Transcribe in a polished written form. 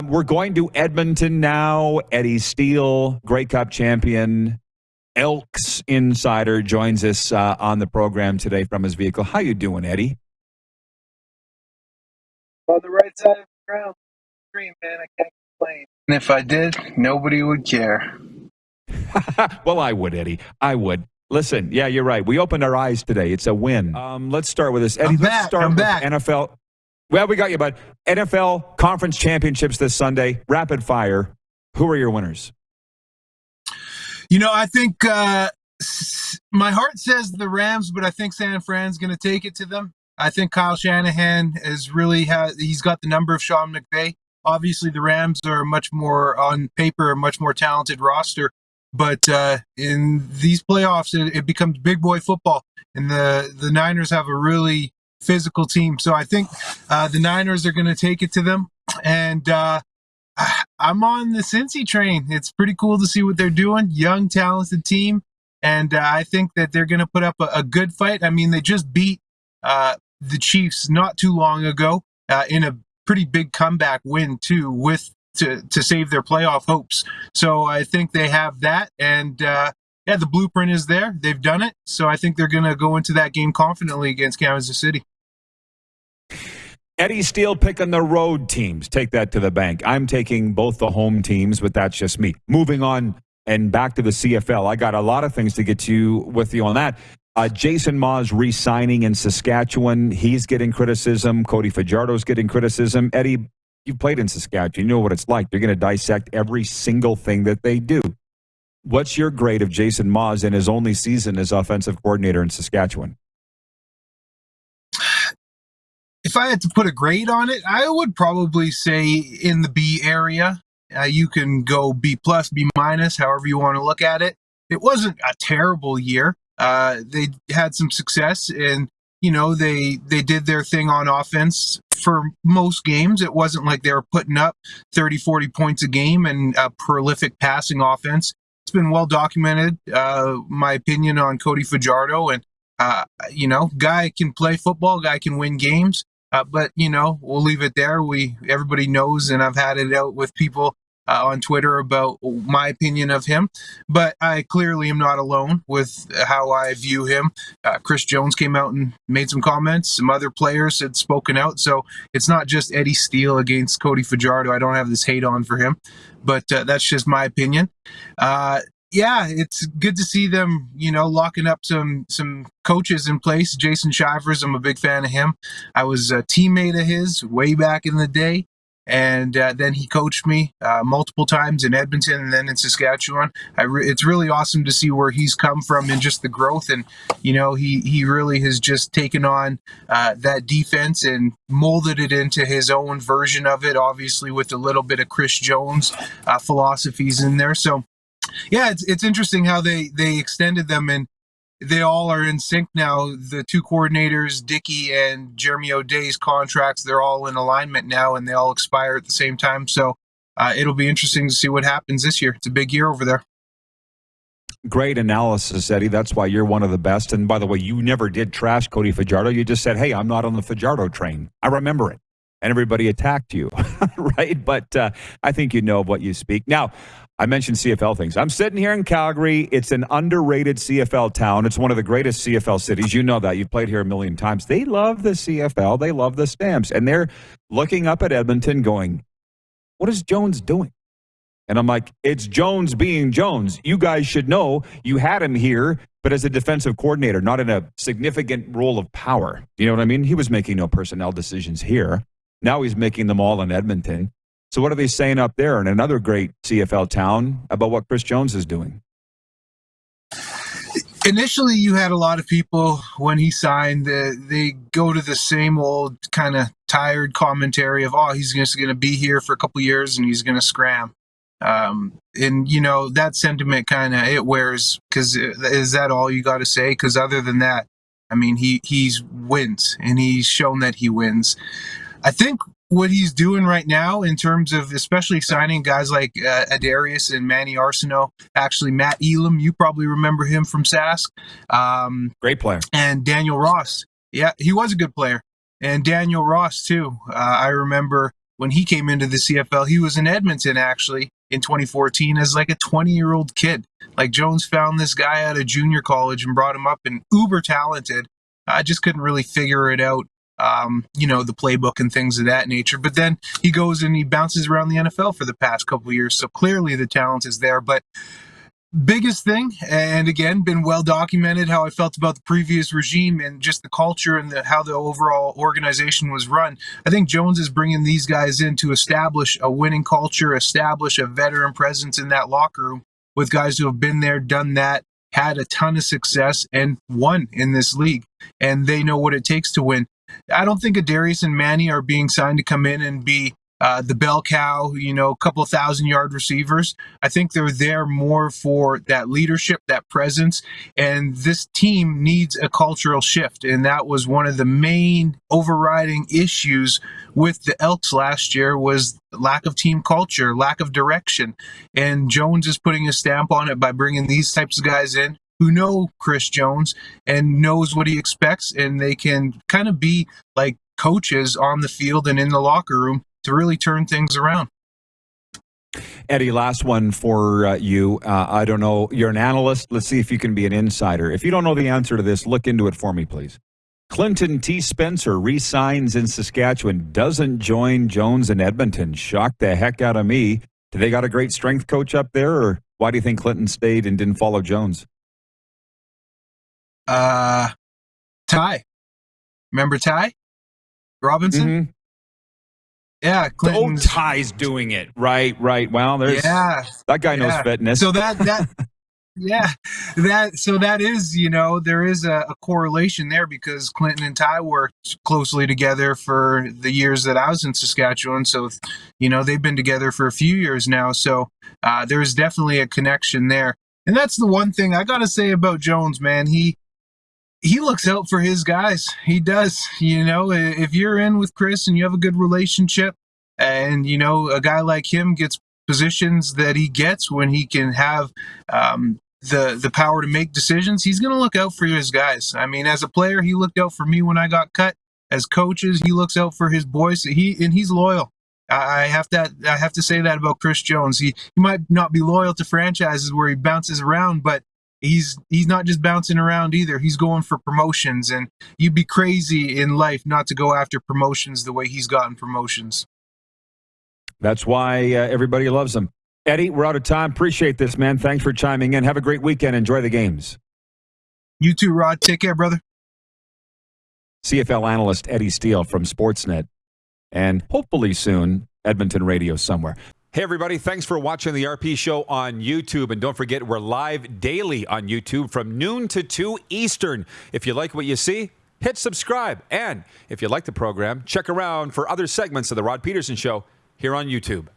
We're going to Edmonton now. Eddie Steele, Grey Cup champion, Elks insider, joins us on the program today from his vehicle. How you doing, Eddie? On the right side of the ground. Dream, man. I can't complain. And if I did, nobody would care. Well, I would, Eddie. I would. Listen, yeah, you're right. We opened our eyes today. It's a win. Let's start with this. Eddie, let's start with NFL. Well, we got you, bud. NFL Conference Championships this Sunday. Rapid fire. Who are your winners? I think my heart says the Rams, but I think San Fran's going to take it to them. I think Kyle Shanahan he's got the number of Sean McVay. Obviously, the Rams are much more on paper, a much more talented roster. But in these playoffs, it becomes big boy football, and the Niners have a really physical team. So I think the Niners are going to take it to them. And I'm on the Cincy train. It's pretty cool to see what they're doing. Young, talented team. And I think that they're going to put up a good fight. I mean, they just beat the Chiefs not too long ago in a pretty big comeback win, too, to save their playoff hopes. So I think they have that. And the blueprint is there. They've done it. So I think they're going to go into that game confidently against Kansas City. Eddie Steele picking the road teams. Take that to the bank. I'm taking both the home teams, but that's just me. Moving on and back to the CFL. I got a lot of things to get with you on that. Jason Ma's re-signing in Saskatchewan. He's getting criticism. Cody Fajardo's getting criticism. Eddie, you've played in Saskatchewan. You know what it's like. You're going to dissect every single thing that they do. What's your grade of Jason Ma's in his only season as offensive coordinator in Saskatchewan? If I had to put a grade on it, I would probably say in the B area. You can go B+, B-, however you want to look at it. It wasn't a terrible year. They had some success, and they did their thing on offense for most games. It wasn't like they were putting up 30, 40 points a game and a prolific passing offense. It's been well documented, my opinion on Cody Fajardo. And, guy can play football, guy can win games. But we'll leave it there. Everybody knows, and I've had it out with people on Twitter about my opinion of him. But I clearly am not alone with how I view him. Chris Jones came out and made some comments. Some other players had spoken out. So it's not just Eddie Steele against Cody Fajardo. I don't have this hate on for him, but that's just my opinion. It's good to see them, locking up some coaches in place. Jason Shivers, I'm a big fan of him. I was a teammate of his way back in the day, and then he coached me multiple times in Edmonton and then in Saskatchewan. It's really awesome to see where he's come from and just the growth. And, he really has just taken on that defense and molded it into his own version of it, obviously with a little bit of Chris Jones philosophies in there. So, yeah, it's interesting how they extended them, and they all are in sync now. The two coordinators, Dickey and Jeremy O'Day's contracts, they're all in alignment now, and they all expire at the same time. So it'll be interesting to see what happens this year. It's a big year over there. Great analysis, Eddie. That's why you're one of the best. And by the way, you never did trash Cody Fajardo. You just said, hey, I'm not on the Fajardo train. I remember it. And everybody attacked you, right? But I think you know what you speak. Now, I mentioned CFL things. I'm sitting here in Calgary. It's an underrated CFL town. It's one of the greatest CFL cities. You know that. You've played here a million times. They love the CFL. They love the Stamps. And they're looking up at Edmonton going, what is Jones doing? And I'm like, it's Jones being Jones. You guys should know you had him here, but as a defensive coordinator, not in a significant role of power. You know what I mean? He was making no personnel decisions here. Now he's making them all in Edmonton. So what are they saying up there in another great CFL town about what Chris Jones is doing? Initially, you had a lot of people when he signed, they go to the same old kind of tired commentary of, he's just going to be here for a couple years and he's going to scram. And, that sentiment kind of, it wears, because is that all you got to say? Because other than that, I mean, he's wins, and he's shown that he wins. I think what he's doing right now in terms of especially signing guys like Adarius and Manny Arsenault, actually Matt Elam, you probably remember him from Sask. Great player. And Daniel Ross. Yeah, he was a good player. And Daniel Ross, too. I remember when he came into the CFL. He was in Edmonton, actually, in 2014 as like a 20-year-old kid. Like, Jones found this guy out of junior college and brought him up, and uber talented. I just couldn't really figure it out, the playbook and things of that nature. But then he goes and he bounces around the NFL for the past couple of years. So clearly the talent is there. But biggest thing, and again, been well documented how I felt about the previous regime and just the culture and how the overall organization was run. I think Jones is bringing these guys in to establish a winning culture, establish a veteran presence in that locker room with guys who have been there, done that, had a ton of success, and won in this league. And they know what it takes to win. I don't think Adarius and Manny are being signed to come in and be the bell cow, a couple of 1,000-yard receivers. I think they're there more for that leadership, that presence, and this team needs a cultural shift. And that was one of the main overriding issues with the Elks last year, was lack of team culture, lack of direction. And Jones is putting a stamp on it by bringing these types of guys in who know Chris Jones and knows what he expects, and they can kind of be like coaches on the field and in the locker room to really turn things around. Eddie, last one for you. I don't know. You're an analyst. Let's see if you can be an insider. If you don't know the answer to this, look into it for me, please. Clinton T. Spencer re-signs in Saskatchewan, doesn't join Jones in Edmonton. Shocked the heck out of me. Do they got a great strength coach up there, or why do you think Clinton stayed and didn't follow Jones? Ty. Remember Ty Robinson? Mm-hmm. Yeah, Clinton's... Ty's doing it. Right. Well, there's that guy knows fitness. So that is, there is a correlation there, because Clinton and Ty worked closely together for the years that I was in Saskatchewan. So, they've been together for a few years now. So there's definitely a connection there. And that's the one thing I got to say about Jones, man. He looks out for his guys. He does. If you're in with Chris and you have a good relationship, and, a guy like him gets positions that he gets when he can have the power to make decisions, he's going to look out for his guys. I mean, as a player, he looked out for me when I got cut. As coaches, he looks out for his boys. He's loyal. I have to say that about Chris Jones. He might not be loyal to franchises where he bounces around, but he's not just bouncing around either. He's going for promotions, and you'd be crazy in life not to go after promotions the way he's gotten promotions. That's why everybody loves him. Eddie, we're out of time. Appreciate this, man. Thanks for chiming in. Have a great weekend. Enjoy the games. You too, Rod. Take care, brother. CFL analyst Eddie Steele from Sportsnet, and hopefully soon Edmonton radio somewhere. Hey, everybody. Thanks for watching the RP Show on YouTube. And don't forget, we're live daily on YouTube from noon to 2 Eastern. If you like what you see, hit subscribe. And if you like the program, check around for other segments of The Rod Pedersen Show here on YouTube.